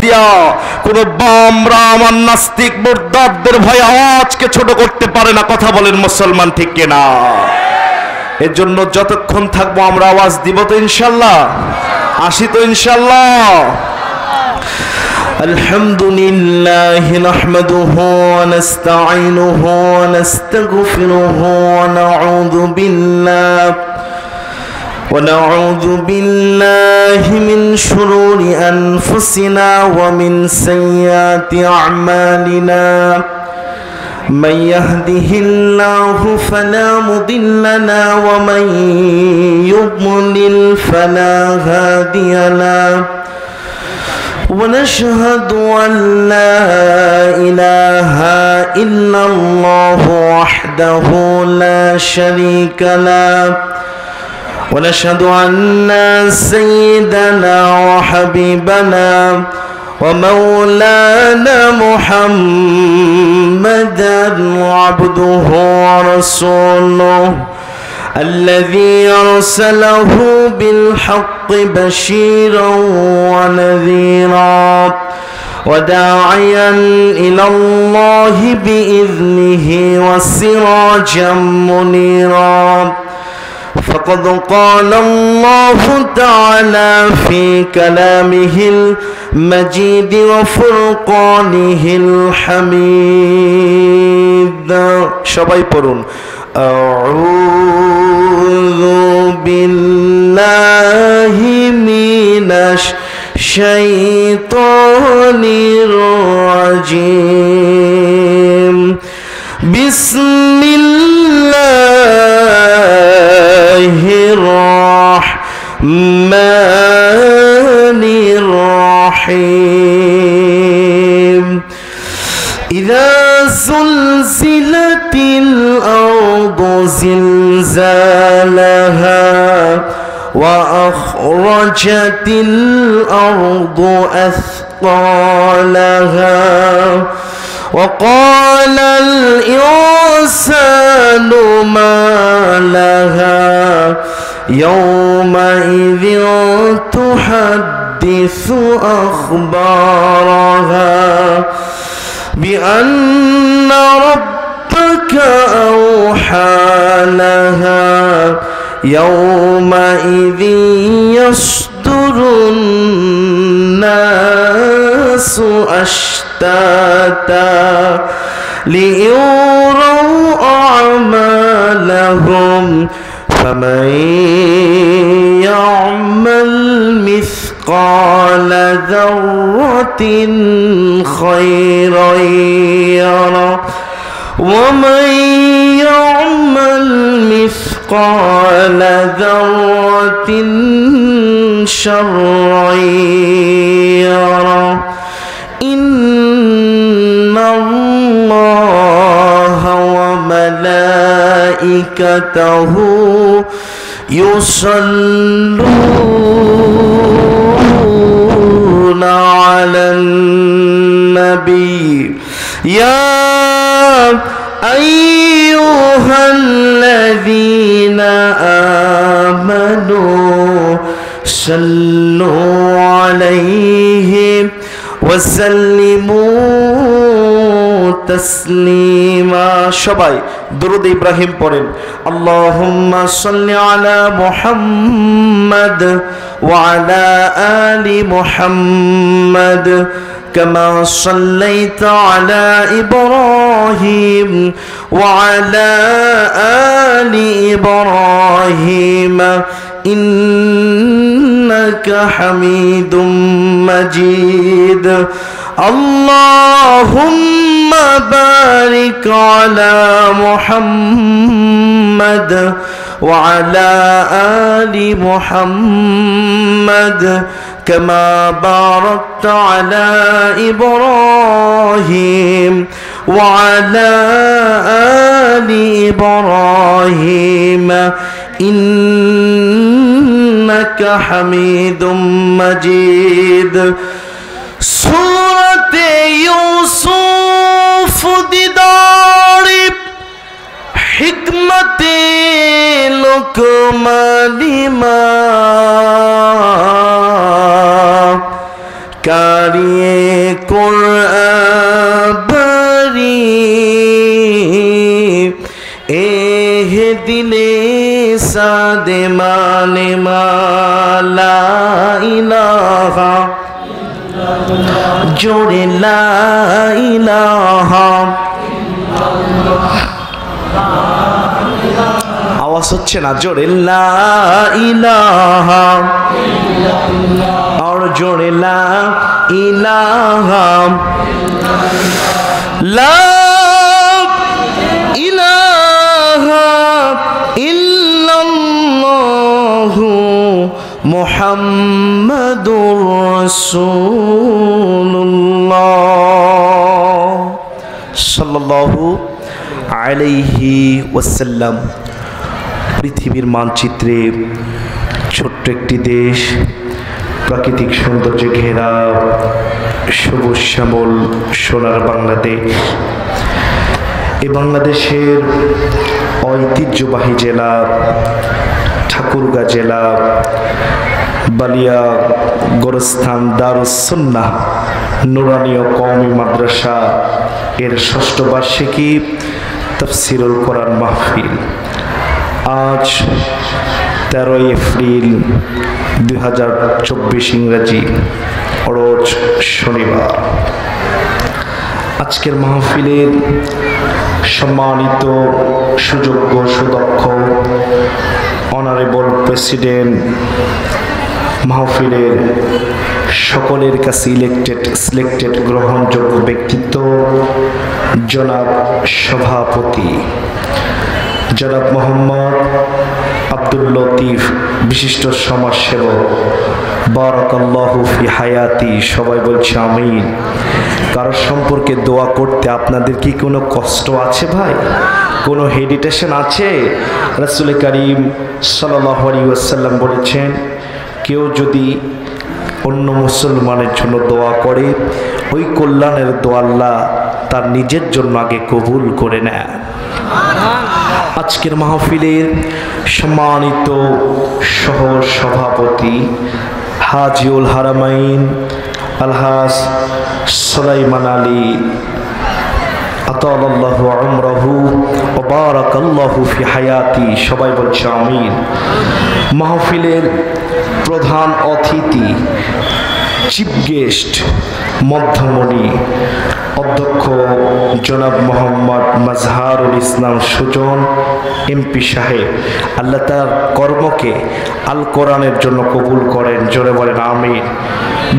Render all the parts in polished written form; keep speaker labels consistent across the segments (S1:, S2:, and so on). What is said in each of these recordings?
S1: দিয়া কোন বাম রাম আর নাস্তিক মুরতাদদের ভয় আওয়াজকে ছোট করতে পারে না। কথা বলেন মুসলমান, ঠিক কিনা? এর জন্য যতক্ষণ থাকবো আমরা আওয়াজ দিব তো ইনশাআল্লাহ, আসি তো ইনশাআল্লাহ। আলহামদুলিল্লাহি নাহমাদুহু ওয়া নাস্তাঈনুহু ওয়া নাস্তাগফিরুহু ওয়া নাউযু বিল্লাহি মিন শুরুরি আনফুসিনা ওয়া মিন সাইয়্যাতি আ'মালিনা। من يهده الله فلا مضل له ومن يضلل فلا هادي له ونشهد أن لا إله إلا الله وحده لا شريك له ونشهد أن سيدنا وحبيبنا ومولانا محمدا عبده ورسوله الذي أرسله بالحق بشيرا ونذيرا وداعيا إلى الله بإذنه وسراجا منيرا فقد قال الله تعالى في كلامه المجيد وفرقانه الحميد সবাই পড়ুন أعوذ بالله من الشيطان الرجيم بسم الله الرحمن الرحيم إذا زلزلت الأرض زلزالها وأخرجت الأرض أثقالها وقال الإنسان ما لها يومئذ تحدث أخبارها بأن ربك أوحى لها يومئذ يصدر الناس أشتاتا ليروا أعمالهم فمن يعمل مثقال ذرة خيرا يره ومن يعمل مثقال ذرة شرا يره إن الله وملائكته يصلون على النبي يا أيها الذين آمنوا صلوا عليه وسلموا تسليما সবাই দুরূদ ইব্রাহিম পড়েন আল্লাহুম্মা সাল্লি আলা মুহাম্মাদ ওয়া আলা আলি মুহাম্মাদ كما صليت على إبراهيم وعلى آل إبراهيم إنك حميد مجيد اللهم بارك على محمد وعلى آل محمد كما باركت على إبراهيم وعلى آل إبراهيم إنك حميد مجيد سورة يوسف دیدار حکمت لقمان ماں কারিয়ে কুরআন বারি এহ দিলে সাদে মানে মালা ইলাহা জোরে লা ইলাহা আওয়াজ হচ্ছে না জোরে লা ইলাহা আর জোরে লা ইলাহা লা ইলাহা ইল্লাল্লাহু মুহাম্মাদুর রাসূলুল্লাহ সাল্লাল্লাহু আলাইহি ওয়াসাল্লাম। পৃথিবীর মানচিত্রে ছোট্ট একটি দেশ, প্রাকৃতিক সৌন্দর্যে ঘেরা সবুজ শ্যামল সোনার বাংলাদেশ। এই বাংলাদেশের ঐতিহ্যবাহী জেলা ঠাকুরগাঁ জেলা বালিয়া গোরস্থান দারুস সুন্নাহ নুরানিয়া কওমি মাদ্রাসা এর ৬ষ্ঠ বার্ষিকী তাফসীরুল কোরআন মাহফিল আজ ১৩ এপ্রিল ২০২৪ ইংরেজি রোজ শনিবার। আজকের মাহফিলের সম্মানিত সুযোগ্য সুদক্ষ অনারেবল প্রেসিডেন্ট, মাহফিলের সকলের কাছে সিলেক্টেড গ্রহণযোগ্য ব্যক্তিত্ব জনাব সভাপতি জনাব মোহাম্মদ আব্দুল লতিফ, বিশিষ্ট সমাজসেবক, বারাকাল্লাহু ফি হায়াতি। সবাই বলছে আমিন। কারোর সম্পর্কে দোয়া করতে আপনাদের কি কোনো কষ্ট আছে ভাই? কোনো হেডিটেশন আছে? রাসূল করিম সাল্লাল্লাহু আলাইহি ওয়াসাল্লাম বলেছেন, কেউ যদি অন্য মুসলমানের জন্য দোয়া করে, ওই কল্যাণের দোয়া আল্লাহ তার নিজের জন্য আগে কবুল করে নেয়। আজকের মাহফিলের সম্মানিত সহ সভাপতি হাজিউল হারামাইন আলহাজ সুলাইমান আলী আতালাল্লাহু উমরাহু ওয়া বারাকাল্লাহু ফি হায়াতি। সবাই বলছে আমিন। মাহফিলের প্রধান অতিথি, চিফ গেস্ট, মধ্যমণি অধ্যক্ষ জনাব মোহাম্মদ মাজহারুল ইসলাম সুজন এমপি সাহেব, আল্লাহ তার কর্মকে আল কোরআনের জন্য কবুল করেন। জোরে বলেন আমিন।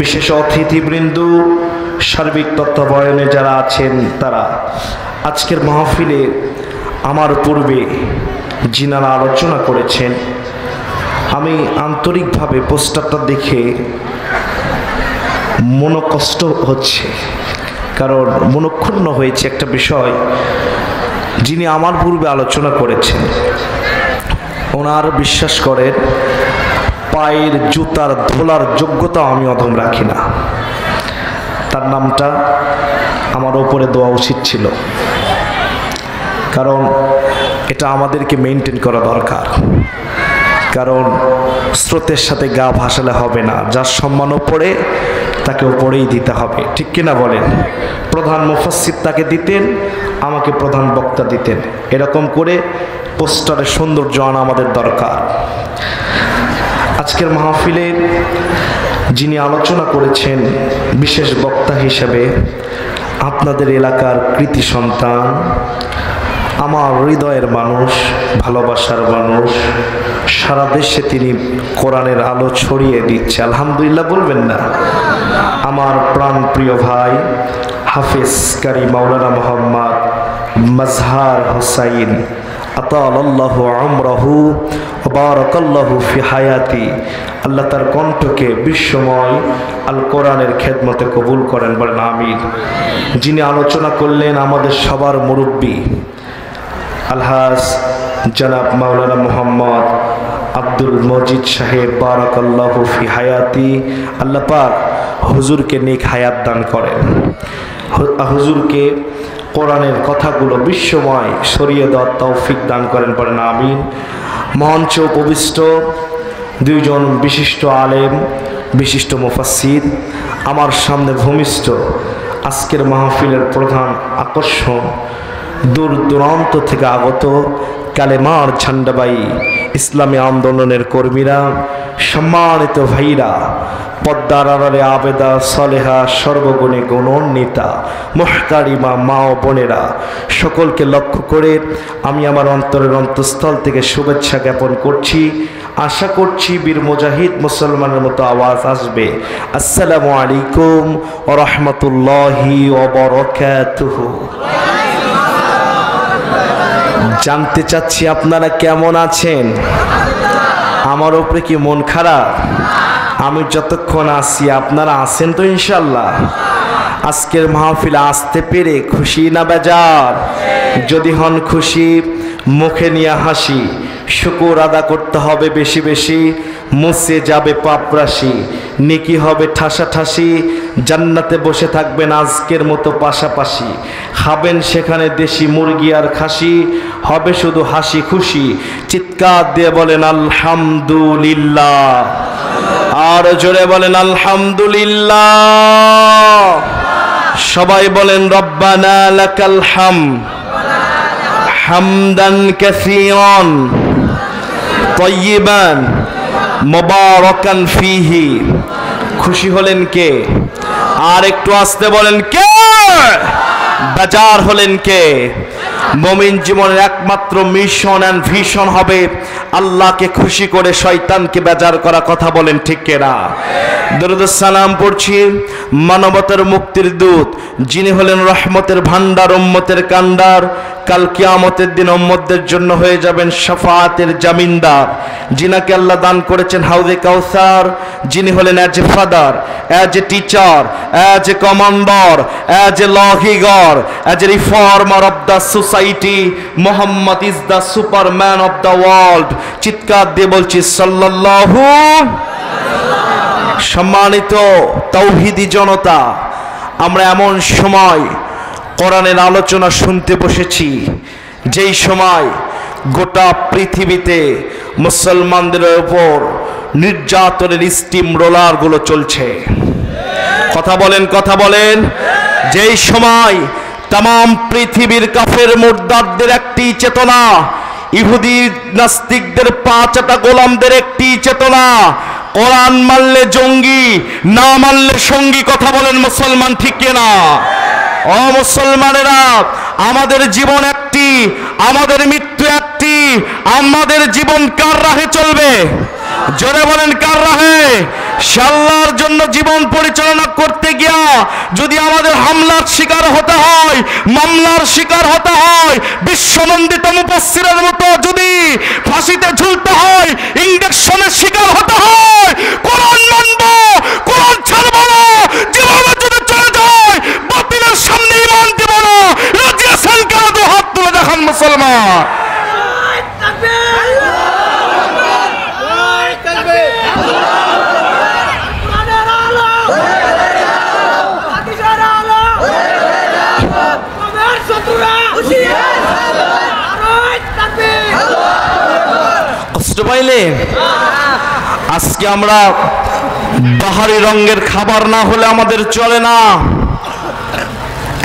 S1: বিশেষ অতিথিবৃন্দ, সার্বিক তত্ত্বাবধানে যারা আছেন তারা। আজকের মাহফিলে আমার পূর্বে যিনারা আলোচনা করেছেন, আমি আন্তরিকভাবে পোস্টারটা দেখে মনোকষ্ট হচ্ছে, কারণ মনক্ষুণ্ণ হয়েছে একটা বিষয়। যিনি আমার পূর্বে আলোচনা করেছেন, ওনার বিশ্বাস করেন পায়ের জুতার ধোলার যোগ্যতা আমি অধম রাখি না। তার নামটা আমার ওপরে দেওয়া উচিত ছিল, কারণ এটা আমাদেরকে মেনটেন করা দরকার। কারণ স্রোতের সাথে গা ভাসালে হবে না, যার সম্মান ওপরে তাকে ওপরেই দিতে হবে, ঠিক কিনা বলেন? প্রধান মুফাসসির তাকে দিতেন, আমাকে প্রধান বক্তা দিতেন, এরকম করে পোস্টারের সৌন্দর্য আনা আমাদের দরকার। আজকের মাহফিলে যিনি আলোচনা করেছেন বিশেষ বক্তা হিসেবে, আপনাদের এলাকার কৃতি সন্তান, আমার হৃদয়ের মানুষ, ভালোবাসার মানুষ, সারা দেশে তিনি কোরআনের আলো ছড়িয়ে দিচ্ছে, আলহামদুলিল্লাহ বলবেন না? আমার প্রাণ প্রিয় ভাই হাফেজ কারি মাওলানা মোহাম্মদ মাজহার হোসাইন আতালাল্লাহু উমরাহু ওয়া বারাকাল্লাহু ফি হায়াতি। আল্লাহ তার কণ্ঠকে বিশ্বময় আল কোরআনের খেদমতে কবুল করেন, বলেন আমিন। যিনি আলোচনা করলেন আমাদের সবার মুরব্বী আলহাজ জনাব মাওলানা মোহাম্মদ আব্দুল মজিদ সাহেব, বারাকাল্লাহু ফি হায়াতি। আল্লাহ পাক হুজুরকে নেক হায়াত দান করেন, হুজুরকে কোরআনের কথাগুলো বিশ্বময় সরিয়ে দেওয়ার তৌফিক দান করেন, বলেন আমিন। মঞ্চ উপবিষ্ট দুইজন বিশিষ্ট আলেম বিশিষ্ট মুফাসসির, আমার সামনে ভূমিষ্ঠ আজকের মাহফিলের প্রধান আকর্ষণ, দূর দূরান্ত থেকে আগত কালেমার ঝান্ডাবাই ইসলামী আন্দোলনের কর্মীরা, সম্মানিত ভাইরা, পদ্মার আড়ালে আবেদা সলেহা, সর্বগুণে গুণান্বিতা মুহতারিমা মা ও বোনেরা, সকলকে লক্ষ্য করে আমি আমার অন্তরের অন্তঃস্থল থেকে শুভেচ্ছা জ্ঞাপন করছি। আশা করছি বীর মুজাহিদ মুসলমানের মতো আওয়াজ আসবে। আসসালামু আলাইকুম ওয়া রাহমাতুল্লাহি ওয়া বারাকাতুহু। জানতে চাচ্ছি আপনারা কেমন আছেন? আমার উপরে কি মন খারাপ? আমি যতক্ষণ আসি আপনারা আছেন তো ইনশাল্লাহ? আজকের মাহফিলে আসতে পেরে খুশি না বেজার? যদি হন খুশি, মুখে নিয়ে হাসি, শুকর আদা করতে হবে বেশি বেশি, মুছে যাবে পাপরাশি, নেকি হবে ঠাসাঠাসি, জান্নাতে বসে থাকবেন আজকের মতো পাশাপাশি, খাবেন সেখানে দেশি মুরগি আর খাসি, হবে শুধু হাসি খুশি। চিৎকার দিয়ে বলেন আলহামদুলিল্লাহ, আর জোরে বলেন আলহামদুলিল্লাহ। সবাই বলেন রব্বানা লাকাল হামদ হামদান কাসীরান তাইয়িবান মুবারাকান ফীহি। খুশি হলেন কে? আর একটু আস্তে বলেন কে? বেজার হলেন কে? মুমিন জীবনের একমাত্র মিশন এন্ড ভিশন হবে আল্লাহকে খুশি করে শয়তানকে বেজার করা। কথা বলেন ঠিক কিনা? দরুদ সালাম পড়ছি মানবতার মুক্তির দূত, যিনি হলেন রহমতের ভান্ডার, উম্মতের কান্ডার, কাল কিয়ামতের দিন উম্মতদের জন্য হয়ে যাবেন শাফাআতের জামিনদার, যিনাকে আল্লাহ দান করেছেন হাউজে কাউসার, যিনি হলেন as a father, as a teacher, as a commander, as a লহিগর, as a reformer of the society. Muhammad is the superman of the world. চিৎকার দিয়ে বলছি সাল্লাল্লাহু। সম্মানিত তাওহীদি জনতা, আমরা এমন সময় কোরআনের আলোচনা শুনতে বসেছি যেই সময় গোটা পৃথিবীতে মুসলমানদের উপর নির্যাতনের স্টিম রোলারগুলো চলছে। কথা বলেন, কথা বলেন। যেই সময় তাম পৃথিবীর কাফের মুরতাদদের একটি চেতনা, ইহুদি নাস্তিকদের পাঁচটা গোলামদের একটি চেতনা, কোরআন মানলে জঙ্গি, না মানলে সঙ্গী। কথা বলেন মুসলমান ঠিক কিনা? ও মুসলমানেরা, আমাদের জীবন একটি, আমাদের মৃত্যু একটি। আমাদের জীবন কার রাহে চলবে? জোরে বলেন কার রাহে? আল্লাহর জন্য জীবন পরিচালনা করতে গিয়া যদি আমাদের হামলার শিকার হতে হয়, মামলার শিকার হতে হয়, বিশ্বনন্দিত মুফাসসিরের মতো যদি ফাঁসিতে ঝুলতে হয়, ইনজেকশনের শিকার হতে হয়, কোরআন মানব, কোরআন ছাড়ব না। যেভাবে যদি চলে যায় বাতিলের সামনে ঈমান দেব না। রাজি আছেন কেন? তো হাত তুলে দেখান মুসলমান। কষ্ট পাইলে? আজকে আমরা বাহারি রঙের খাবার না হলে আমাদের চলে না।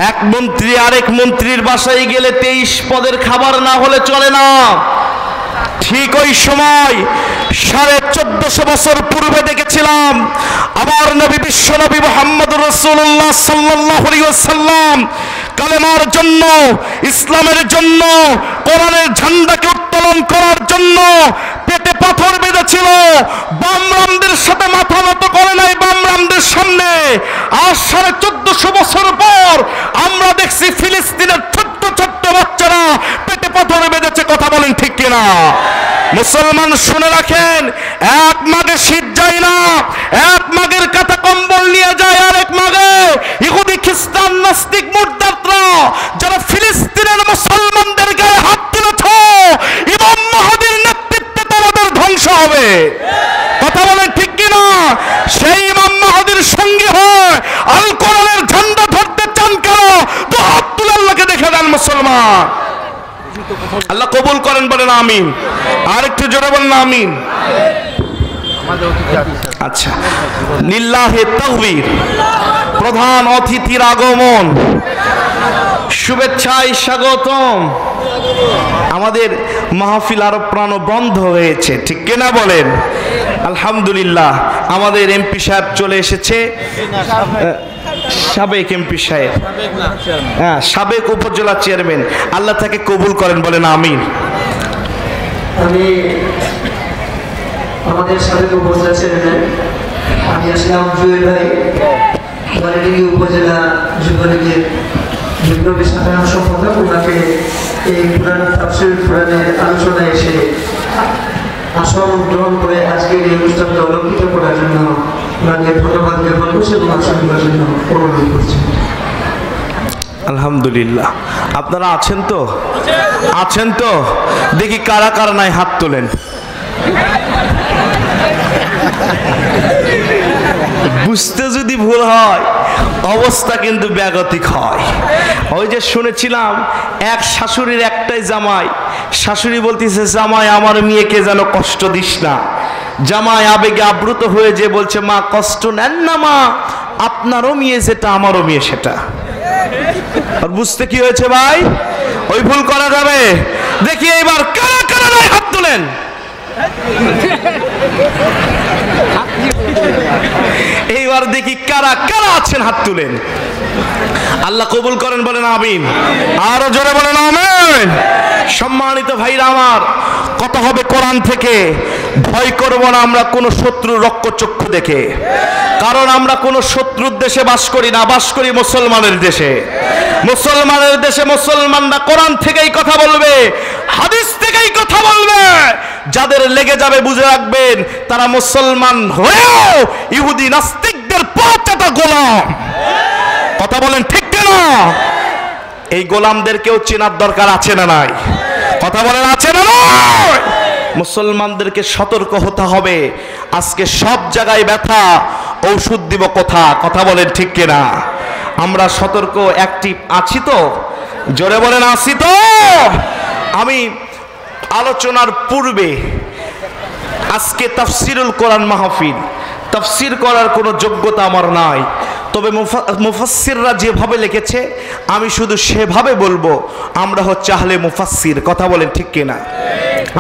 S1: এক মন্ত্রী আরেক মন্ত্রীর বাসায় গেলে 23 পদের খাবার না হলে চলে না। ঠিক ওই সময় 1450 বছর পূর্বে দেখেছিলাম আমার নবী বিশ্বনবী মুহাম্মদুর রাসূলুল্লাহ সাল্লাল্লাহু আলাইহি ওয়াসাল্লাম কালেমার জন্য, ইসলামের জন্য, কোরআনের ঝান্ডাকে উত্তোলন করার জন্য পেটে পাথর বেঁধেছিল। বামরামদের সাথে মাথা নত করে নাই বামরামদের সামনে। আর 1450 বছর পর আমরা দেখছি ফিলিস্তিনের ছোট্ট ছোট্ট বাচ্চারা পেটে পাথর বেঁধেছে। কথা বলেন ঠিক কিনা? মুসলমান শুনে রাখেন, এক মাঘে শীত যায় না, এক মাঘের কাঁথা কম্বল নিয়ে যায় আরেক মাঘে ইহুদি খ্রিস্টান নাস্তিক মুরতাদরা যারা ফিলিস্তিনের মুসলমানদের গায়ে হাত তুলেছ, ইমাম মাহদীর নেতৃত্বে তোমাদের ধ্বংস হবে। কথা বলেন ঠিক কিনা? সেই ইমাম মাহদীর সঙ্গী হয় আল কোরআনের ঝান্ডা ধরতে চান কেন? তো হাত তুলে আল্লাহকে দেখে দেন মুসলমান। আল্লাহ কবুল করেন, বলেন আমিন। আর একটু জোরে বলেন আমিন। আচ্ছা, লিল্লাহে তাকবীর। প্রধান অতিথির আগমন, শুভেচ্ছায় স্বাগতম। আমাদের মাহফিল আরো প্রাণবন্ধ হয়েছে, ঠিক কিনা বলেন? আলহামদুলিল্লাহ। আমাদের এমপি সাহেব চলে এসেছে, সাবেক এমপি সাহেব, হ্যাঁ, সাবেক উপজেলা চেয়ারম্যান। আল্লাহ তাকে কবুল করেন, বলেন আমিন।
S2: আমি আমাদের সাবেক উপজেলা চেয়ারম্যান, আমি আসলাম জুয়েল ভাই, বারেডিঙ্গি উপজেলা যুবলীগের বিপ্লবী সাধারণ সম্পাদক। ওনাকে এই কোরআন তাফসীর কোরআনের আলোচনায় এসে আসন গ্রহণ করে আজকের এই অনুষ্ঠানকে অলঙ্কৃত করার জন্য ওনাকে ধন্যবাদ জ্ঞাপন করছি এবং আসন করার জন্য অনুরোধ করছি।
S1: আলহামদুলিল্লাহ। আপনারা আছেন তো? আছেন তো? দেখি কারা কারা নাই হাত তোলেন। বুঝতে যদি ভুল হয় অবস্থা কিন্তু ব্যাগতিক হয়। ওই যে শুনেছিলাম এক শাশুড়ির একটাই জামাই, শাশুড়ি বলতেছে জামাই আমার মেয়েকে যেন কষ্ট দিস না। জামাই আবেগে আপ্লুত হয়ে যে বলছে মা কষ্ট নেন না মা, আপনারও মেয়ে যেটা আমারও মেয়ে সেটা। আর বুঝতে কি হয়েছে ভাই? ওই ভুল করা যাবে? দেখি এইবার কারা কারা নাই হাত তোলেন। এইবার দেখি কারা কারা আছেন হাত তুলেন। আল্লাহ কবুল করেন, বলেন আমিন। আরো জোরে বলেন আমিন। সম্মানিত ভাইরা আমার, কথা হবে কোরআন থেকে। ভয় করব না আমরা কোন শত্রুর রক্তচক্ষু দেখে, কারণ আমরা কোন শত্রুর দেশে বাস করি না, বাস করি মুসলমানের দেশে। মুসলমানের দেশে মুসলমানরা কোরআন থেকেই কথা বলবে, হাদিস থেকেই কথা বলবে। যাদের লেগে যাবে বুঝে রাখবেন তারা মুসলমান হয়েও ইহুদি নাস্তিকদের পাঁচটা গোলাম। কথা বলেন ঠিক কিনা? এই গোলামদেরকেও চেনার দরকার আছে না নাই? কথা বলেন আছে না নাই? মুসলমানদেরকে সতর্ক হতে হবে। আজকে সব জায়গায় ব্যথা, ঔষধ দিব কোথা? কথা বলেন ঠিক কিনা? আমরা সতর্ক অ্যাক্টিভ আছি তো? জোরে বলেন আছি তো? আমি আলোচনার পূর্বে আজকে তাফসিরুল কোরআন মাহফিল, তাফসির করার কোনো যোগ্যতা আমার নাই, তবে মুফাসসিররা যেভাবে লিখেছে আমি শুধু সেভাবে বলবো। আমরা হচ্ছে আহলে মুফাসসির। কথা বলেন ঠিক কিনা?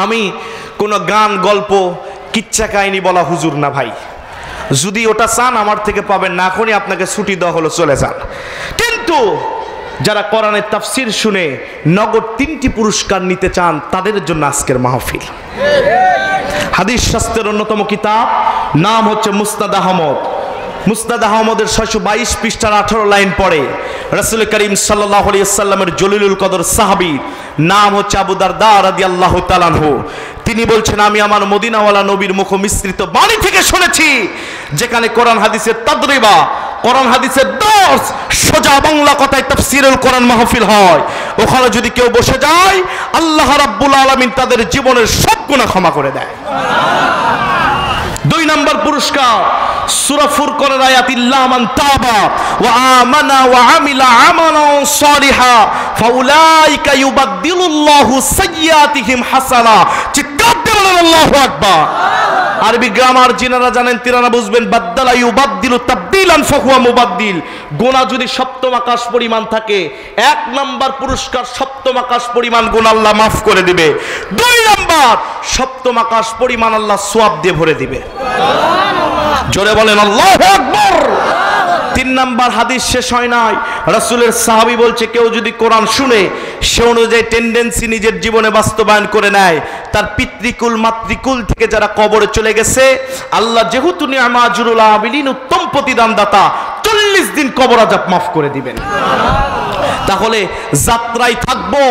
S1: আমি কোনো গান, গল্প, কিচ্ছা কাহিনী বলা হুজুর না ভাই। যদি ওটা চান আমার থেকে পাবেন না, এখনই আপনাকে ছুটি দেওয়া হলো, চলে যান। কিন্তু যারা কোরআনের তাফসির শুনে নগদ 3টি পুরস্কার নিতে চান তাদের জন্য আজকের মাহফিল। হাদিস শাস্ত্রের অন্যতম কিতাব, নাম হচ্ছে মুসনাদ আহমদ। মুসনাদ আহমদের 622 পৃষ্ঠার 18 লাইন পড়ে রাসূল করিম সাল্লাল্লাহু আলাইহি ওয়াসাল্লামের জলিলুল কদর সাহাবী, নাম হচ্ছে আবু দারদা রাদিয়াল্লাহু তাআলা আনহু। তিনি বলছেন আমি আমার মদিনাওয়ালা নবীর মুখ মিশ্রিত বাণী থেকে শুনেছি, যেখানে কোরআন হাদিসের তাদরিবা, কোরআন হাদিসের দর্স, সোজা বাংলা কথায় তাফসীরুল কোরআন মাহফিল হয়, ওখানে যদি কেউ বসে যায় আল্লাহ রাব্বুল আলামিন তাদের জীবনের সব গুনাহ ক্ষমা করে দেয়। 2 নম্বর পুরস্কার সূরা ফুরকানের আয়াত ইল্লা মান তাবা ওয়া আমানা ওয়া আমিলা আমালান সালিহা ফাউলাইকা ইউবাদদিলুল্লাহু সাইয়্যাতিহিম হাসানা। চিৎকার দিয়ে বলেন আল্লাহু আকবার। আরবি গ্রামার যিনারা জানেন তিনারা বুঝবেন, বাদদালা ইউবাদদিলু তাবদিলান ফাহুয়া মুবাদদিল। গুনাহ যদি সপ্তম আকাশ পরিমাণ থাকে, 1 নাম্বার পুরস্কার সপ্তম আকাশ পরিমাণ গুনাহ আল্লাহ মাফ করে দিবে। 2 নাম্বার সপ্তম আকাশ পরিমাণ আল্লাহ সওয়াব দিয়ে ভরে দিবে। জোরে বলেন আল্লাহু আকবার। 3 নাম্বার হাদিস শেষ হয় নাই, রাসূলের সাহাবী বলছে কেউ যদি কোরআন শুনে সে অনুযায়ী টেন্ডেন্সি নিজের জীবনে বাস্তবায়ন করে নেয়, তার পিতৃকুল মাতৃকুল থেকে যারা কবরে চলে গেছে, আল্লাহ যেহেতু নিয়ামাজুরুল আবিলিন উত্তম প্রতিদানদাতা, 40 দিন কবর আযাব মাফ করে দিবেন। তাহলে যাত্রায় থাকবো,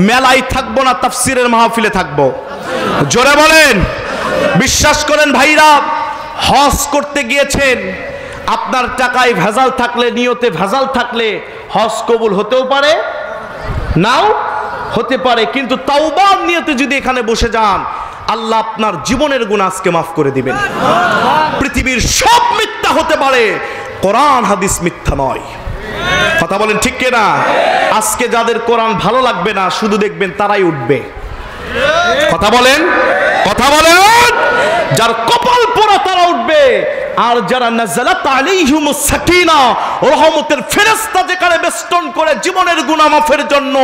S1: মেলায় থাকবো না, তাফসীরের মাহফিলে থাকবো। জোরে বলেন। বিশ্বাস করেন ভাইরা, হজ করতে গিয়েছেন, আপনার টাকায় ভেজাল থাকলে, নিয়তে ভেজাল থাকলে হজ কবুল হতেও পারে, নাও হতে পারে, কিন্তু তাওবার নিয়তে যদি এখানে বসে যান আল্লাহ আপনার জীবনের গুনাহ আজকে মাফ করে দিবেন। পৃথিবীর সব মিথ্যা হতে পারে, কোরআন হাদিস মিথ্যা নয়। কথা বলেন ঠিক কিনা? আজকে যাদের কোরআন ভালো লাগবে না শুধু দেখবেন তারাই উঠবে। কথা বলেন, কথা বলেন। যার কপাল পোড়া তারা উঠবে। আর যারা নাযালাত আলাইহিমুস সাকিনা, রহমতের ফেরেশতা যেখানে বেষ্টন করে জীবনের গুনাহ মাফের জন্য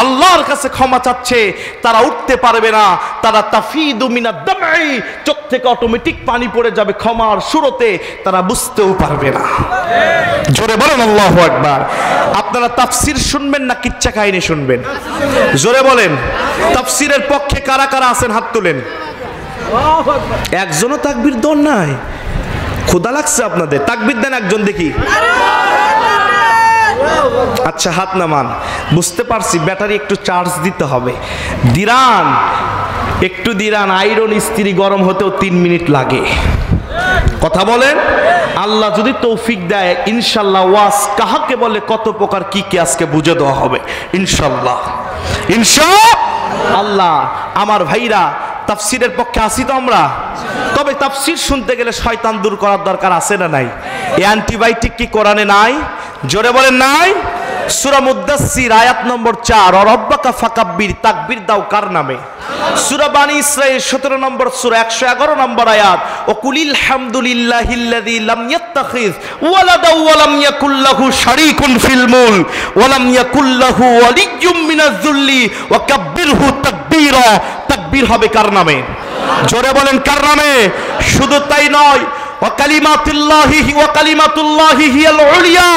S1: আল্লাহর কাছে ক্ষমা চাচ্ছে, তারা উঠতে পারবে না। তারা তাফিদু মিনাদ দামঈ, চোখ থেকে অটোমেটিক পানি পড়ে যাবে ক্ষমার শুরুতে, তারা বুঝতেও পারবে না। জোরে বলেন আল্লাহু আকবার। আপনারা তাফসীর শুনবেন না কিচ্ছা কাহিনী শুনবেন? জোরে বলেন। তাফসীরের পক্ষে কারা কারা আছেন হাত তুলেন। একজনও তাকবীর দেন নাই? ক্ষুধা লাগছে আপনাদের? তাকবীর দেন একজন দেখি। আচ্ছা হাত নামান। বুঝতে পারছি ব্যাটারি একটু চার্জ দিতে হবে। দিরান একটু দিরান, আয়রন ইস্ত্রি গরম হতেও 3 মিনিট লাগে। কথা বলেন। আল্লাহ যদি তৌফিক দেয় ইনশাল্লাহ ওয়াজ কাহাকে বলে, কত প্রকার কি কি আজকে বুঝে দেওয়া হবে ইনশাল্লাহ। ইনশাআল্লাহ আমার ভাইরা, তাফসীরের পক্ষে আসি তো আমরা। তবে তাফসীর শুনতে গেলে শয়তান দূর করার দরকার আছে না নাই? এই অ্যান্টিবায়োটিক কি কোরআনে নাই? জোরে বলেন নাই? সূরা মুদ্দাসসির আয়াত নম্বর 4, রব্বাকা ফাকাব্বির, তাকবীর দাও কার নামে? সূরা বানী ইসরাঈল 17 নম্বর সূরা 111 নম্বর আয়াত, ও কুলিল হামদুলিল্লাহিল্লাযী লাম ইয়াত্তাখিয ওয়ালাদা ওয়া লাম ইয়াকুল লাহু শারীকুন ফিল মুলক ওয়া লাম ইয়াকুল লাহু ওয়ালিয়্যুম মিনাজ যুল্লি ওয়া কাব্বিরহু তাকবীরা। তাকবীর হবে কার নামে? জোরে বলেন কার নামে? শুধু তাই নয়, ওয়া কালিমাতুল্লাহি হিয়াল উলিয়া,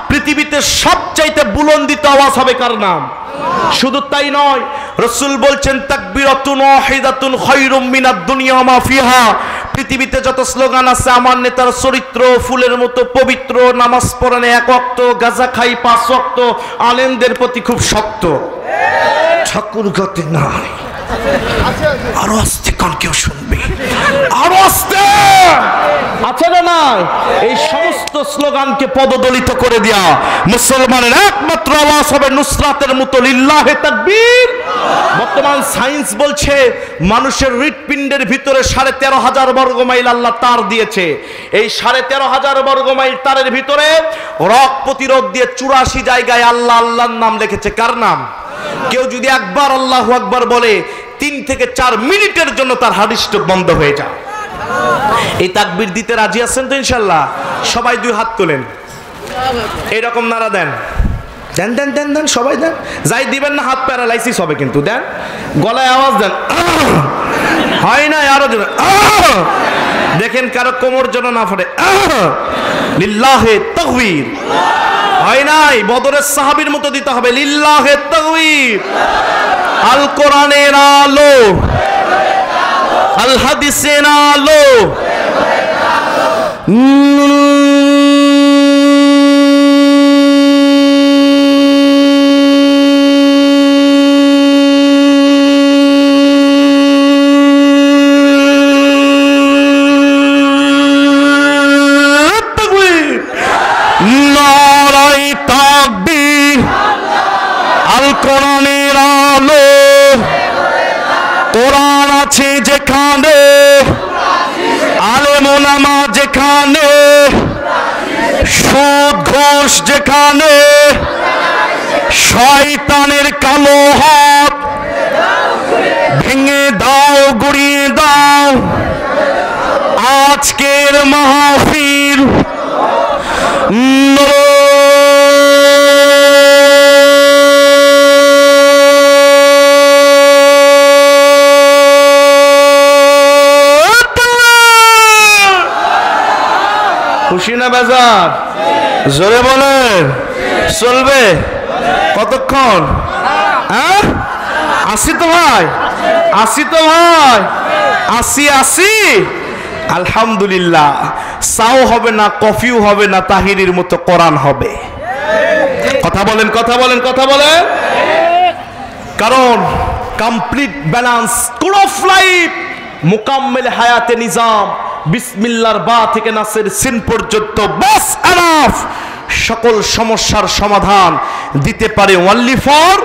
S1: পৃথিবীতে সবচাইতে বুলন্দিত আওয়াজ হবে কার নাম? শুধু তাই নয়, রাসূল বলছেন তাকবীরাতুন ওয়াহিদাতুন খায়রুম মিনাদ দুনিয়া ওয়া মা ফিহা। পৃথিবীতে যত স্লোগান আছে আমার নেতার চরিত্র ফুলের মতো পবিত্র, নামাজ পড়েন 1 ওয়াক্ত, গাঁজা খাই 5 ওয়াক্ত, আলেমদের প্রতি খুব শক্ত, ঠাকুর গতি নাই। আরো আস্তে কান কেউ শুনবে, আরো আস্তে আছে না নাই? এই সমস্ত স্লোগানকে পদদলিত করে দেয়া মুসলমানের একমাত্র আওয়াজ হবে নুসরাতের মতো লিল্লাহে তাকবীর। বর্তমান সায়েন্স বলছে মানুষের হৃৎপিণ্ডের ভিতরে 13,500 বর্গ মাইল আল্লাহ তার দিয়েছে। এই 13,500 বর্গ মাইল তারের ভিতরে রোগ প্রতিরোধ দিয়ে 84 জায়গায় আল্লাহ আল্লাহর নাম লিখেছে। কার নাম? কেউ যদি একবার আল্লাহু আকবার বলে 3 থেকে 4 মিনিটের জন্য তার হার্ট স্ট্রোক বন্ধ হয়ে যায়। এই তাকবীর দিতে রাজি আছেন তো ইনশাআল্লাহ? সবাই 2 হাত তোলেন, এইরকম নারা দেন, দেন দেন দেন দেন, সবাই দেন। যাই দিবেন না হাত প্যারালাইসিস হবে কিন্তু। দেন, গলায় আওয়াজ দেন। হয় না? আরো জোরে দেখেন কারো কোমর যেন না ফাটে। লিল্লাহে তাকবীর। হয় নাই? বদরের সাহাবীর মতো দিতে হবে লিল্লাহে তাকবীর। আল কোরআনের আলো, আল হাদিসের আলো, কোরআনের আলো। কোরআন আছে যেখানে, আলেম ওলামা যেখানে, সুদ ঘোষ যেখানে, শয়তানের কালো হাত ভেঙে দাও, গুড়িয়ে দাও। আজকের মাহফিল খুশি না বেজার? জোরে বলেন। চলবে কতক্ষণ? হ্যাঁ, আসি তো ভাই, আসি তো ভাই, আসি আসি। আলহামদুলিল্লাহ। চাও হবে না, কফিও হবে না, তাহিরির মতো কোরআন হবে। কথা বলেন, কথা বলেন, কথা বলেন। কারণ complete balance code of life, মুকাম্মেল হায়াতে নিজাম, বিসমিল্লাহর বা থেকে নাসের সিন পর্যন্ত বাস এনাফ। সকল সমস্যার সমাধান দিতে পারে ওনলি ফর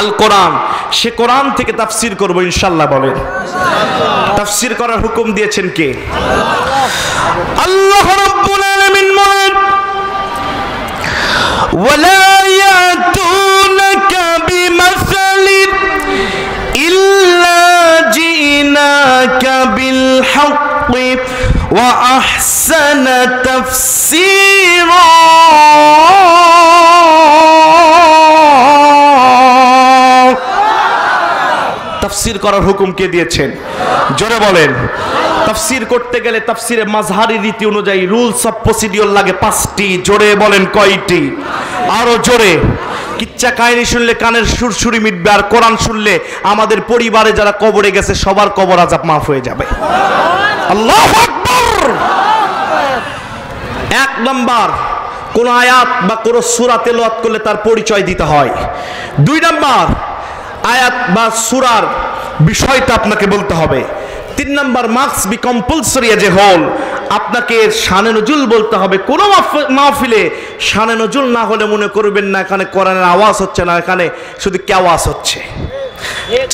S1: আল কোরআন। সে কোরআন থেকে তাফসীর করব ইনশাআল্লাহ। বলেন তাফসীর করার হুকুম দিয়েছেন কে? আল্লাহ রাব্বুল আলামিন বলেন, ওয়ালা ইয়াতুনাকা বিমাসালিন ইল্লা জিনাকা জাআকা বিল হক ওয়া আহসানা তাফসীরা। তাফসীর করার হুকুম কে দিয়েছেন? জোরে বলেন। তাফসীর করতে গেলে তাফসীরে মাযহারি রীতি অনুযায়ী রুলস অফ প্রসিডিওর লাগে 5টি। জোরে বলেন কয়টি? আরো জোরে। কিচ্ছা কাহিনী শুনলে কানের সুরসুরি মিটবে, আর কোরআন শুনলে আমাদের পরিবারে যারা কবরে গেছে সবার কবর আযাব মাফ হয়ে যাবে। আল্লাহু আকবার। 1 নাম্বার, কোন আয়াত বা কোন সূরা তেলাওয়াত করলে তার পরিচয় দিতে হয়। 2 নাম্বার, আয়াত বা সূরার বিষয়টা আপনাকে বলতে হবে। 3 number, must be compulsory as a whole, আপনাকে শানে নজুল বলতে হবে। কোন মাহফিলে শানে নজুল না হলে মনে করবেন না এখানে কোরআনের আওয়াজ হচ্ছে না, এখানে শুধু কি আওয়াজ হচ্ছে।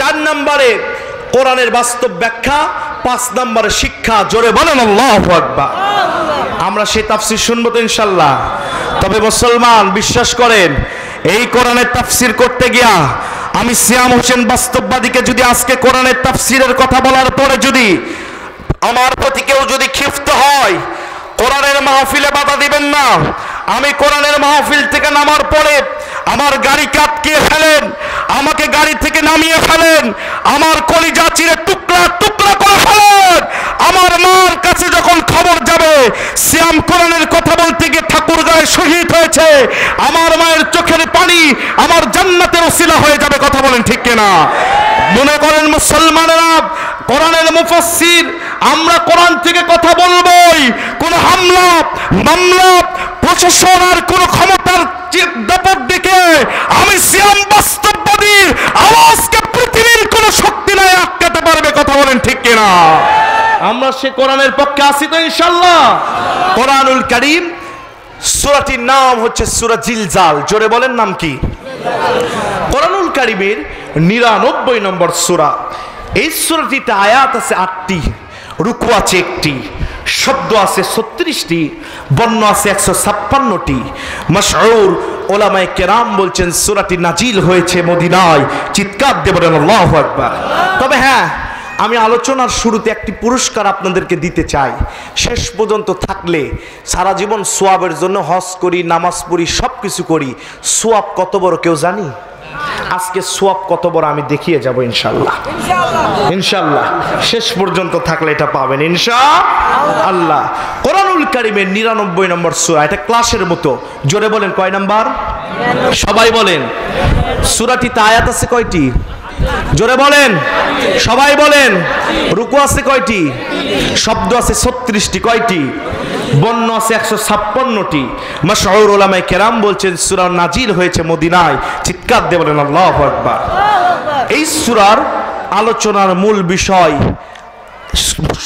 S1: 4 নম্বরে কোরআনের বাস্তব ব্যাখ্যা। 5 নম্বরে শিক্ষা। জোরে বলেন আল্লাহু আকবার। আমরা সেই তাফসীর শুনবো তো ইনশাআল্লাহ। তবে মুসলমান বিশ্বাস করেন, এই কোরআনের তাফসীর করতে গিয়া আমি সিয়াম হোসেন বাস্তববাদীকে যদি আজকে কোরআনের তাফসীরের কথা বলার পরে যদি আমার প্রতি কেউ যদি ক্ষিপ্ত হয়, কোরআনের মাহফিলে বাধা দিবেন না। আমি কোরআনের মাহফিল থেকে নামার পরে আমার গাড়ি আটকিয়ে ফেলেন, আমাকে গাড়ি থেকে নামিয়ে ফেলেন, আমার কলিজা চিরে টুকরা টুকরা করে ফেলেন। আমার মার কাছে যখন খবর যাবে সিয়াম কোরআনের কথা বলতে গিয়ে ঠাকুরগাঁয়ে শহীদ হয়েছে, আমার মায়ের চোখের পানি আমার জান্নাতের ওসিলা হয়ে যাবে। কথা বলেন ঠিক কিনা? মনে করেন মুসলমানেরা, কোরআনের মুফাসসির, আমরা কোরআন থেকে কথা বলবোই। কোন হামলা মামলা প্রশাসন আর কোন ক্ষমতার দাপট দেখে আমি সিয়াম বাস্তববাদীর আওয়াজকে পৃথিবীর কোন শক্তি নাই আটকাতে পারবে। কথা বলেন ঠিক কিনা? আমরা সে কোরআনের পক্ষে আছি তো ইনশাআল্লাহ। কোরআনুল কারীম সূরাটির নাম হচ্ছে সূরা জিলজাল। জোরে বলেন নাম কি? কোরআনুল কারীমের 99 নম্বর সূরা। এই সূরাটিতে আয়াত আছে 8টি, রুকু আছে 1টি, শব্দ আছে 36টি, বর্ণ আছে 156টি। মাশহুর উলামায়ে কেরাম বলছেন সূরাটি নাজিল হয়েছে মদিনায়। চিৎকার দিয়ে বলেন আল্লাহু আকবার। তবে হ্যাঁ, আমি আলোচনার শুরুতে একটি পুরস্কার আপনাদেরকে দিতে চাই। শেষ পর্যন্ত থাকলে সারা জীবন সোয়াবের জন্য হজ করি, নামাজ পড়ি, সব কিছু করি। সোয়াব কত বড় কেউ জানি? আজকে সোয়াব কত বড় আমি দেখিয়ে যাব ইনশাআল্লাহ। ইনশাআল্লাহ শেষ পর্যন্ত থাকলে এটা পাবেন ইনশাআল্লাহ। কোরআনুল কারীমের 99 নম্বর সূরা। এটা ক্লাসের মতো। জোরে বলেন কয় নাম্বার? সবাই বলেন। সূরাটিতে আয়াত আছে কয়টি? জোরে বলেন, সবাই বলেন। রুকু আছে কয়টি? শব্দ আছে 36টি। কয়টি? বর্ণ আছে 156টি। মাশহুর উলামায়ে কেরাম বলছেন সূরা নাজিল হয়েছে মদিনায়। চিৎকার দিয়ে বলেন আল্লাহু আকবার। এই সূরার আলোচনার মূল বিষয়,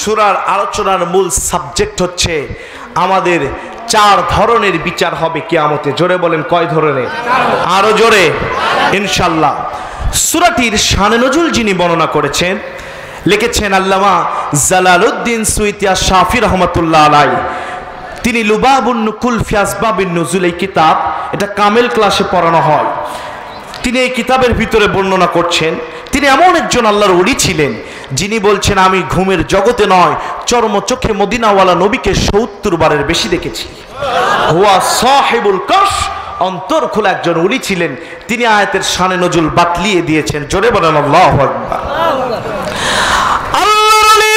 S1: সূরার আলোচনার মূল সাবজেক্ট হচ্ছে আমাদের 4 ধরনের বিচার হবে কিয়ামতে। জোরে বলেন কয় ধরনের? আরো জোরে ইনশাআল্লাহ। সূরাটির শানে নজুল যিনি বর্ণনা করেছেন, লিখেছেন আল্লামা জালালউদ্দিন সুয়ুতী আশ-শাফি রাহমাতুল্লাহ আলাইহি। তিনি লুবাবুন নুকুল ফি আসবাবিন নুজুল, এই কিতাব, এটা কামেল ক্লাসে পড়ানো হয়। তিনি এই কিতাবের ভিতরে বর্ণনা করছেন, তিনি এমন একজন আল্লাহর ওলি ছিলেন যিনি বলছেন আমি ঘুমের জগতে নয় চরম চোখে মদিনাওয়ালা নবীকে ৭০ বারের বেশি দেখেছি। হুয়া সাহিবুল কাশ, অন্তর খোলা একজন ওলি ছিলেন। তিনি আয়াতের শানে নজুল বাতলিয়ে দিয়েছেন। জোরে বলেন আল্লাহু আকবার। আল্লাহর ওলি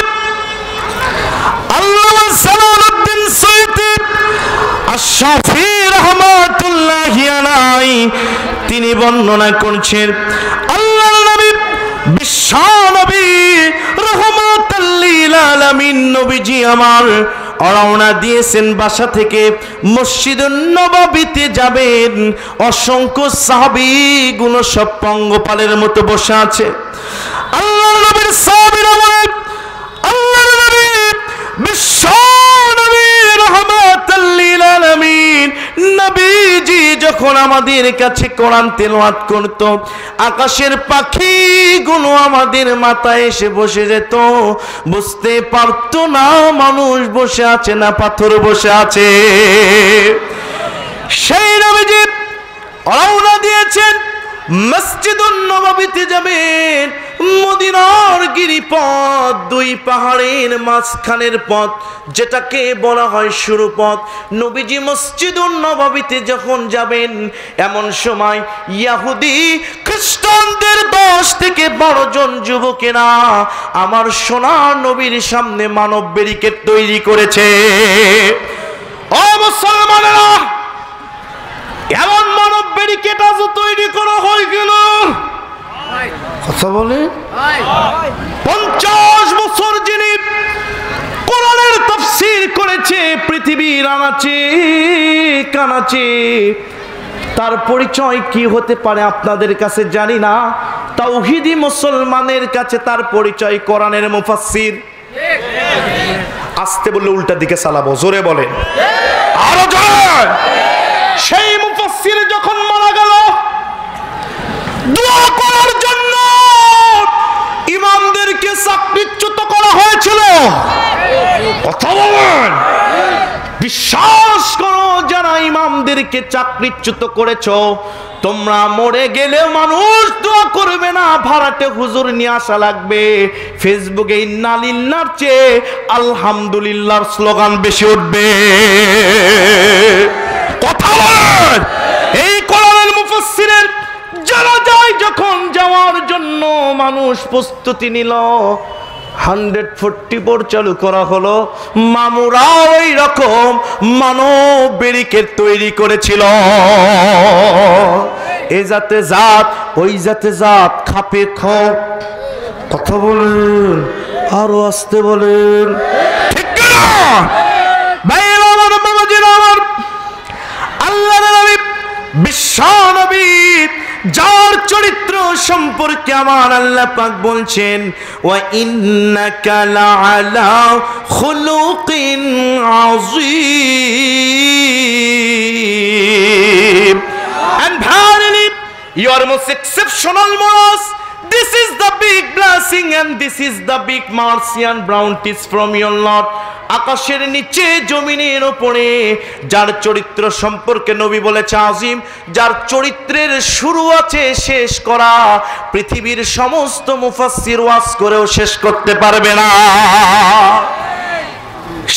S1: আল্লামা জালালউদ্দিন সুয়ুতী আশ-শাফি রাহমাতুল্লাহি আলাইহি তিনি বর্ণনা করছেন আল্লাহর নবী বিশ্ব নবী রাহমাতুল লিল আলামিন নবীজি আমার রওনা দিয়েছেন বাসা থেকে, মসজিদুন নববীতে যাবেন। অসংখ্য সাহাবী গুলো সব পঙ্গপালের মতো বসে আছে। আল্লাহর নবীর সাহাবীরা বলেন আল্লাহর নবী বিশ্ব নবী রাহমাতুল লিল আলামিন নবীজি যখন আমাদের কাছে কোরআন তেলাওয়াত করত, আকাশের পাখিগুলো আমাদের মাথায় এসে বসে যেত। বুঝতে পারতো না মানুষ বসে আছে না পাথর বসে আছে। সেই নবীজি রওনা দিয়েছেন, মসজিদুন নববীতে যাবেন। মদিনার গিরিপথ, দুই পাহাড়ের মাঝখানের পথ, যেটাকে বলা হয় শুরু পথ। নবীজি মসজিদুন নববীতে যখন যাবেন, এমন সময় ইহুদি খ্রিস্টানদের 10 থেকে 12 জন যুবকেরা আমার সোনার নবীর সামনে মানব ব্যারিকেড তৈরি করেছে। ও মুসলমানেরা, এমন মানব ব্যারিকেড আজও তৈরি করা হয় কেন? কথা বলে 50 বছর যিনি কোরআনের তাফসীর করেছে পৃথিবীর আনাচে কানাচে, তার পরিচয় কি হতে পারে আপনাদের কাছে জানি না। তাওহীদি মুসলমানের কাছে তার পরিচয় কোরআনের মুফাসসির। আস্তে বললে উল্টা দিকে চালাবো, জোরে বলেন, আরো জোরে। সেই মুফাসসির যখন মারা গেল, দোয়া করার জন্য ইমামদেরকে চাকরিচ্যুত করা হয়েছিল। কথা বলেন, বিশ্বাস করো, যারা ইমামদেরকে চাকরিচ্যুত করেছো, তোমরা মরে গেলেও মানুষ দোয়া করবে না, ভাড়াটে হুজুর নিয়ে আসা লাগবে। ফেসবুকে ইন্না লিল্লাহর চেয়ে আলহামদুলিল্লাহর স্লোগান বেশি উঠবে। কথা বলেন, এই কোরআনের মুফাসসিরের যারা যায়, যখন যাওয়ার জন্য মানুষ প্রস্তুতি নিল, 144 চালু করা হলো। মামুরা ওই রকম মানব ব্যারিকেড তৈরি করেছিল। এ জাতে জাত, ওই জাতে জাত, খাপে খপ। কথা বলেন, আরো আসতে বলেন, ঠিক না? ভাইরা আমার, বাবাজিরা আমার, আল্লাহর নবী, বিশ্ব নবী, যার চরিত্র সম্পর্কে আমার আল্লাহ পাক বলছেন, ওয়া ইন্নাকা লাআলা খুলুকিন আযীম, and verily you are most exceptional Moses. This is the big blessing and this is the big mercy and bounties from your Lord. আকাশের নিচে জমিনের উপরে যার চরিত্র সম্পর্কে নবী বলেছে আজিম, যার চরিত্রের শুরু আছে শেষ করা পৃথিবীর সমস্ত মুফাসসির ওয়াজ করেও শেষ করতে পারবে না।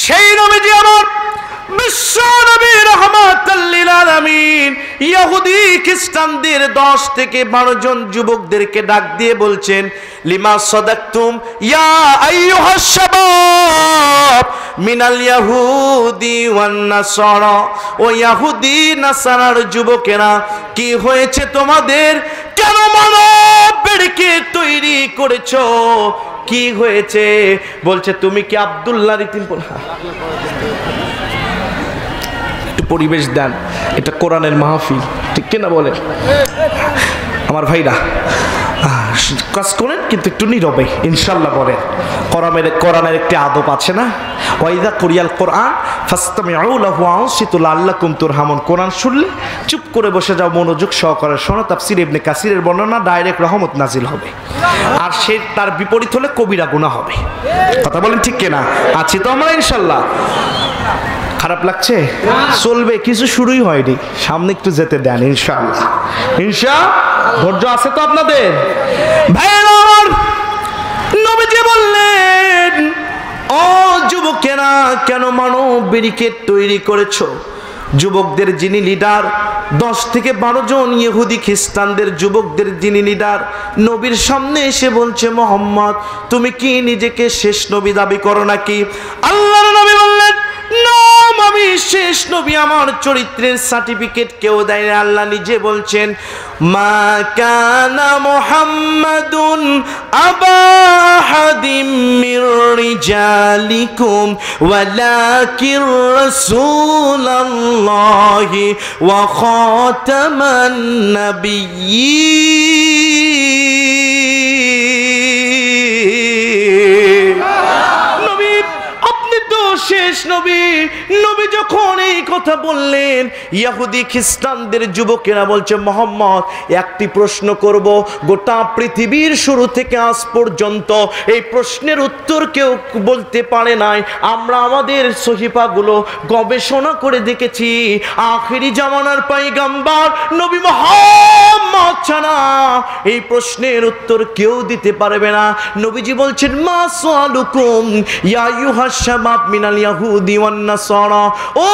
S1: সেই নবীজি আমার বিশ্ব নবী রাহমাতাল লিল আলামিন ইহুদি খ্রিস্টানদের 10 থেকে 12 জন যুবকদেরকে ডাক দিয়ে বলছেন, লিমা সাদাকতুম ইয়া আইয়ুহাস শাবাব মিনাল ইয়াহুদি ওয়ান নাসারা। ও ইহুদি নাসারার যুবকেরা, কি হয়েছে তোমাদের? কেন মানব ব্যারিকেড তৈরি করেছো? কি হয়েছে? বলছে, তুমি কি আব্দুল্লাহর ইতিম পড়া? একটু পরিবেশ দেন, এটা কোরআনের মাহফিল, ঠিক কিনা বলেন আমার ভাইরা? কাজ করেন কিন্তু একটু নীরবে ইনশাল্লাহ বলেন। কোরআনের একটি আদব আছে না, ওয়াইদা কুরিয়াল কোরআন ফাসতামিউ লাহু ওয়ানসিতু লাআল্লাকুম তুরহামুন। কোরআন শুনলে চুপ করে বসে যাও, মনোযোগ সহকারে শোনো। তাফসীর ইবনে কাসিরের বর্ণনা, ডাইরেক্ট রহমত নাজিল হবে, আর সে তার বিপরীত হলে কবিরা গুনাহ হবে। কথা বলেন ঠিক কিনা? আছি তো আমরা ইনশাল্লাহ? খারাপ লাগছে? চলবে, কিছু শুরুই হয়নি, সামনে একটু যেতে দেন ইনশাআল্লাহ। ধৈর্য আছে তো আপনাদের? ভাইরা আমার, নবীজি বললেন, ও যুবকেরা, কেন মানব ব্যারিকেড তৈরি করেছো? যুবকদের যিনি লিডার, 10 থেকে 12 জন ইহুদি খ্রিস্টানদের যুবকদের যিনি লিডার, নবীর সামনে এসে বলছে, মোহাম্মদ, তুমি কি নিজেকে শেষ নবী দাবি করো নাকি? আল্লাহর নবী বললেন, না, আমি শেষ নবী, আমার চরিত্রের সার্টিফিকেট কেউ দেয় না। আল্লাহ নিজে বলছেন, মা কানা মুহাম্মাদুন আবা আহাদিম মির রিজালিকুম ওয়ালাকির রাসূলুল্লাহি ওয়া খাতামান নাবিয়্যিন। নবী, আপনি তো শেষ নবী। নবী যখন এই কথা বললেন, ইহুদি খ্রিস্টানদের যুবকেরা বলছে, মুহাম্মদ একটি প্রশ্ন করব, গোটা পৃথিবীর শুরু থেকে আজ পর্যন্ত এই প্রশ্নের উত্তর কেউ বলতে পারে নাই। আমরা আমাদের সহিফাগুলো গবেষণা করে দেখেছি, আখিরি জামানার পয়গম্বর নবী মুহাম্মদ ছাড়া এই প্রশ্নের উত্তর কেউ দিতে পারবে না। নবীজি বলছেন, মা সালুকুম ইয়া আইয়ুহাশ শাবাব মিনাল ইয়াহুদি ওয়ান নাসারা, ও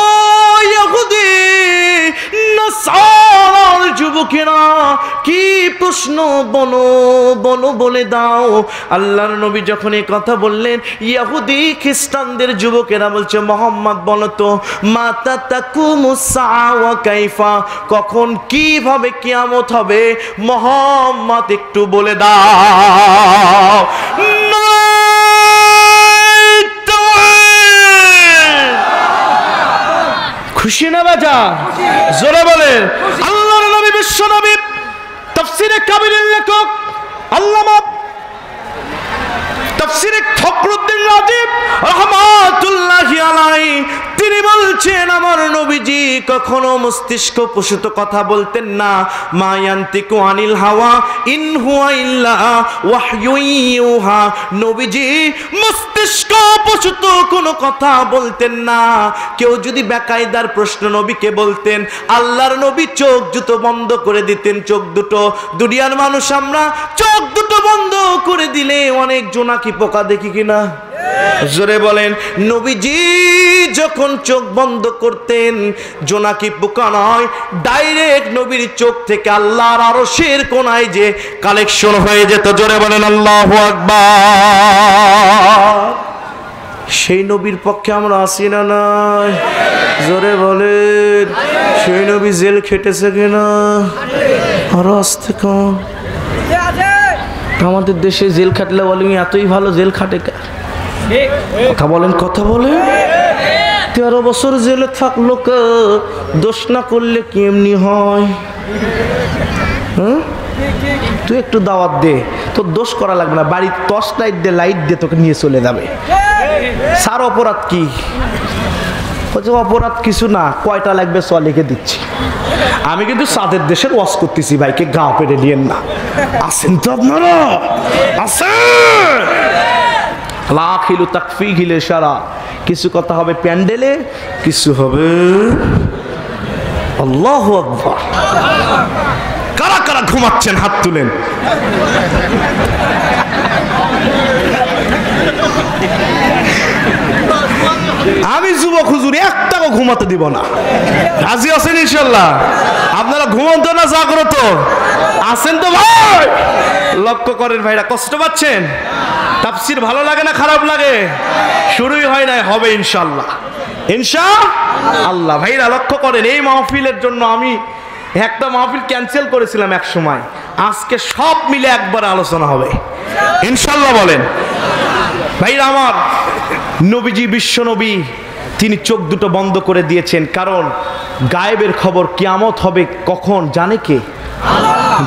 S1: ইহুদি নাসারার যুবকেরা কি প্রশ্ন বলো বলো বলে দাও। আল্লাহর নবী যখন এই কথা বললেন, ইহুদি খ্রিস্টানদের যুবকেরা বলছে, মুহাম্মদ বলো তো, মাতা তাকুমুস সাআ ওয়া কাইফা, কখন কিভাবে কিয়ামত হবে মুহাম্মদ একটু বলে দাও। খুশি না বাজা? জোরে বলেন। আল্লাহর নবী বিশ্ব নবী তাফসীরে কাবীরের লেখক আল্লামা তাফসীরে ফখরুদ্দীন রাজি রাহমাতুল্লাহি আলাইহি তিনি বলছেন, আমার নবীজি কখনো মস্তিষ্ক প্রসূত কথা বলতেন না। মা ইয়ান্তিকু আনিল হাওয়া ইন হুয়া ইল্লা ওয়াহয়ুন ইউহা, নবীজি মস্তিষ্ক প্রসূত কোনো কথা বলতেন না। কেউ যদি বেকায়দার প্রশ্ন নবীকে বলতেন, আল্লাহর নবী চোখ দুটো বন্ধ করে দিতেন। চোখ দুটো, দুনিয়ার মানুষ আমরা চোখ দুটো বন্ধ করে দিলে অনেক জোনাকি পোকা দেখি কিনা? জোরে বলেন। নবীজি যখন চোখ বন্ধ করতেন, জোনাকি পোকা নয়, ডাইরেক্ট নবীর চোখ থেকে আল্লাহর আরশের কোনায় যে কালেকশন হয়ে যেত। জোরে বলেন আল্লাহু আকবার। সেই নবীর পক্ষে আমরা আসি না নাই? জোরে বলেন। সেই নবী জেল খেটেছে কিনা? আরো আসতে কম। আমাদের দেশে জেল খাটলে বলেন এতই ভালো, জেল খাটে কথা বলেন, কথা বলেন। 13 বছর জেলে থাকলো, দোষ না করলে কি এমনি হয়? তুই একটু দাওয়াত দে, তোর দোষ করা লাগবে না, বাড়ির টর্চ লাইট দে, লাইট দে, তোকে নিয়ে চলে যাবে। সার অপরাধ কি? অপরাধ কিছু না, কয়টা লাগবে চ লিখে দিচ্ছি। আমি কিন্তু সাদের দেশের ওয়াজ করতেছি, ভাইকে গা পেড়ে নিয়েন না। আছেন তো আপনারা? আছেন? লাখিলু তাকফিহিল ইশারা, কিছু কথা হবে প্যান্ডেলে, কিছু হবে আল্লাহু আকবার। কারা কারা ঘুমাচ্ছেন হাত তুলেন। আমি যুবক হুজুর একটাও ঘুমাতে দিব না। রাজি আছেন ইনশাল্লাহ? আপনারা ঘুমন্ত না জাগ্রত আছেন তো ভাই? লক্ষ্য করেন ভাইরা, কষ্ট পাচ্ছেন? তাফসীর ভালো লাগে না খারাপ লাগে? শুরুই হয় নাই, হবে ইনশাল্লাহ। ইনশাআল্লাহ ভাইরা লক্ষ্য করেন, এই মাহফিলের জন্য আমি একটা মাহফিল ক্যান্সেল করেছিলাম এক সময়, আজকে সব মিলে একবার আলোচনা হবে ইনশাল্লাহ। বলেন ভাইরা আমার, নবীজি বিশ্ব নবী তিনি চোখ দুটো বন্ধ করে দিয়েছেন, কারণ গায়েবের খবর কিয়ামত হবে কখন জানে কে?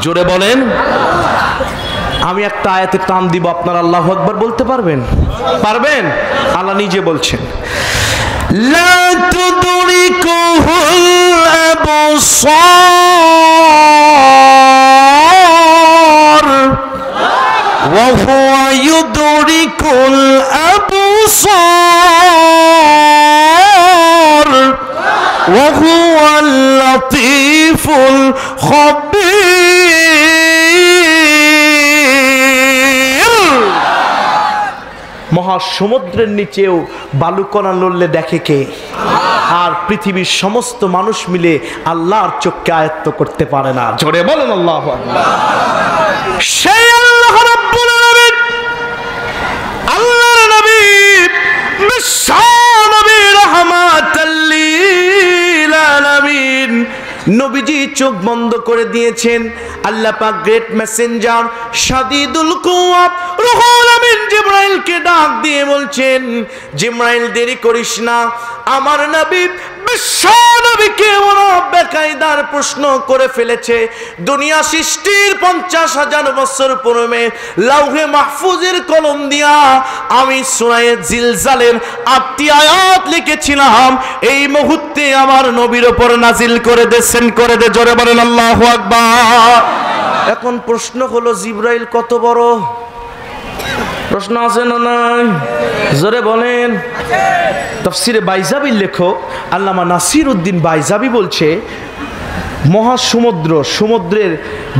S1: জোরে বলেন। আমি একটা আয়াতে টান দিব, আপনারা আল্লাহু আকবার বলতে পারবেন? পারবেন? আল্লাহ নিজে বলছেন, লা তুদরিকুহুল আবসার ওয়া হুয়া ইউদরিকুল আবসার ওয়া হুয়াল লাতীফুল খাবীর। মহাসমুদ্রের নিচেও বালুকণা নড়লে দেখে কে? আর পৃথিবীর সমস্ত মানুষ মিলে আল্লাহর চোখকে আয়ত্ত করতে পারে না। জোরে বলেন আল্লাহু আকবার। সেই আল্লাহ রাব্বুল আলামিন, আল্লাহর নবী বিশ্ব নবী রাহমাতাল লিল আলামিন, নবীজি চোখ বন্ধ করে দিয়েছেন। আল্লাহ পাক গ্রেট মেসেঞ্জার শাদীদুল কুওয়া রুহুল আমিন জিবরাইলকে ডাক দিয়ে বলছেন, জিবরাইল দেরি করিস না, আমার নবী বিশ্বনবীকে ওরা বেকায়দার প্রশ্ন করে ফেলেছে। দুনিয়া সৃষ্টির 50,000 বছর পূর্বে লাউহে মাহফুজের কলম দিয়া আমি সূরা জিলজালের 8টি আয়াত লিখেছিলাম, এই মুহূর্তে আমার নবীর উপর নাজিল করে দেন, করে দে, জোরে বলেন আল্লাহু আকবার। এখন প্রশ্ন হলো জিবরাইল কত বড়? প্রশ্ন আছে না নাই? জোরে বলেন। তাফসিরে বাইজাবির লেখক আল্লামা নাসির উদ্দিন বাইজাবি বলছে, সমুদ্রের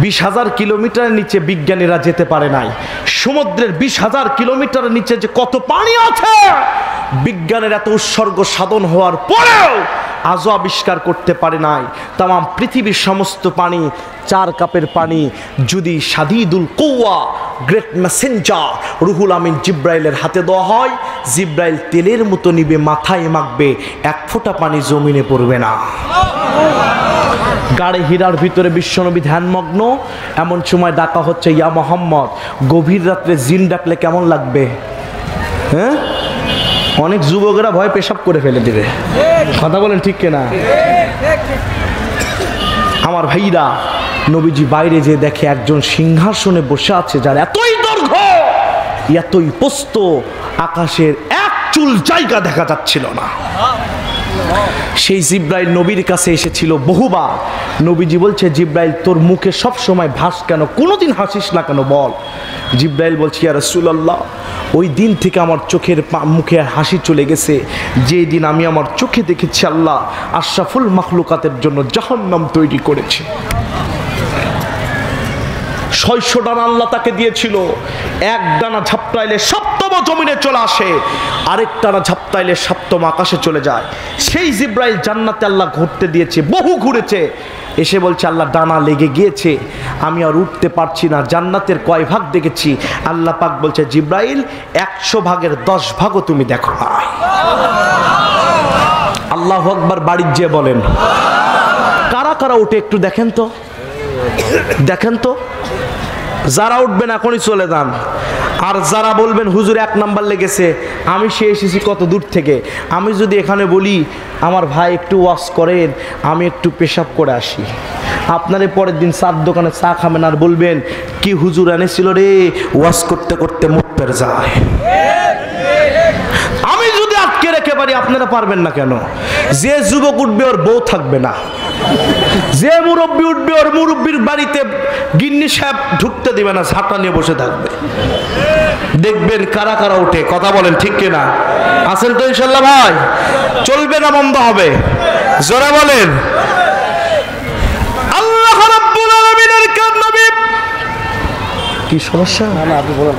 S1: 20,000 কিলোমিটার নিচে বিজ্ঞানীরা যেতে পারে নাই। সমুদ্রের 20,000 কিলোমিটার নিচে যে কত পানি আছে, বিজ্ঞানের এত উৎসর্গ সাধন হওয়ার পরেও আজও আবিষ্কার করতে পারে নাই। তামাম পৃথিবীর সমস্ত পানি, 4 কাপের পানি যদি শাদীদুল কুওয়া, গ্রেট মেসেঞ্জার রুহুল আমিন জিব্রাইলের হাতে দেওয়া হয়, জিব্রাইল তেলের মতো নিবে, মাথায় মাখবে, 1 ফোঁটা পানি জমিনে পড়বে না। গাড়ে হীরার ভিতরে বিশ্বনবী ধ্যানমগ্ন, এমন সময় ডাকা হচ্ছে ইয়া মোহাম্মদ। গভীর রাত্রে জিন ডাকলে কেমন লাগবে? হ্যাঁ, অনেক যুবকেরা ভয় পেশাব করে ফেলে দিবে। কথা বলেন ঠিক কিনা? আমার ভাইরা, নবীজি বাইরে যে দেখে একজন সিংহাসনে বসে আছে, যার এতই দৈর্ঘ্য, এতই প্রস্থ, আকাশের 1 চুল জায়গা দেখা যাচ্ছিল না। সেই জিব্রাইল নবীর কাছে এসেছিল বহুবার। নবীজি বলছে, জিব্রাইল তোর মুখে সব সময় ভাস কেন, কোনোদিন হাসিস না কেন বল? জিব্রাইল বলছে, ইয়া রাসূলুল্লাহ, ওই দিন থেকে আমার চোখের মুখে হাসি চলে গেছে যেই দিন আমি আমার চোখে দেখেছি আল্লাহ আশরাফুল মাখলুকাতের জন্য জাহান্নাম তৈরি করেছে। 600 ডানা আল্লাহ তাকে দিয়েছিল। 1 ডানা ঝাপটাইলে 7তম জমিনে চলে আসে, আরেক ডানা ঝাপটাইলে 7তম আকাশে চলে যায়। সেই জিব্রাইল জান্নাতে আল্লাহ ঘুরতে দিয়েছে, বহু ঘুরেছে, এসে বলছে আল্লাহ ডানা লেগে গিয়েছে, আমি আর উঠতে পারছি না। জান্নাতের কয় ভাগ দেখেছি? আল্লাহ পাক বলছে, জিব্রাইল 100 ভাগের 10 ভাগও তুমি দেখো না। আল্লাহু আকবার। বাড়ির যে বলেন কারা কারা উঠে একটু দেখেন তো, দেখেন তো। যারা উঠবেন এখনই চলে যান, আর যারা বলবেন হুজুর 1 নাম্বার লেগেছে, আমি সে এসেছি কত দূর থেকে, আমি যদি এখানে বলি আমার ভাই একটু ওয়াশ করেন, আমি একটু পেশাব করে আসি, আপনারে পরের দিন চার দোকানে চা খাবেন আর বলবেন কি হুজুর এনেছিল রে, ওয়াশ করতে করতে মুখ পের যায়। আমি যদি আটকে রেখে পারি, আপনারা পারবেন না কেন? যে যুবক উঠবে ওর বউ থাকবে না, যে মুরব্বী উঠবে ওর মুরব্বীর বাড়িতে গিন্নি সাহেব ঢুকতে দিবে না, ঝাঁটা নিয়ে বসে থাকবে। দেখবেন কারা কারা উঠে, কথা বলেন ঠিক কিনা? আছেন তো ইনশাল্লাহ ভাই? চলবে না বন্ধ হবে? জোরে বলেন। আল্লাহ রাব্বুল আলামিনের নবী কি সমস্যা? না আপনি বলেন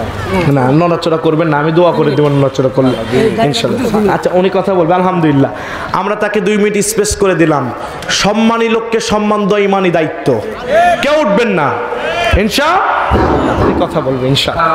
S1: না, নড়াচড়া করবেন না, আমি দোয়া করে দেব নড়াচড়া করলে ইনশাআল্লাহ। আচ্ছা উনি কথা বলবে, আলহামদুলিল্লাহ। আমরা তাকে 2 মিনিট স্পেস করে দিলাম। সম্মানী লোককে সম্মান দেওয়া ইমানি দায়িত্ব। কেউ উঠবেন না ইনশাআল্লাহ, কথা বলবে ইনশাআল্লাহ।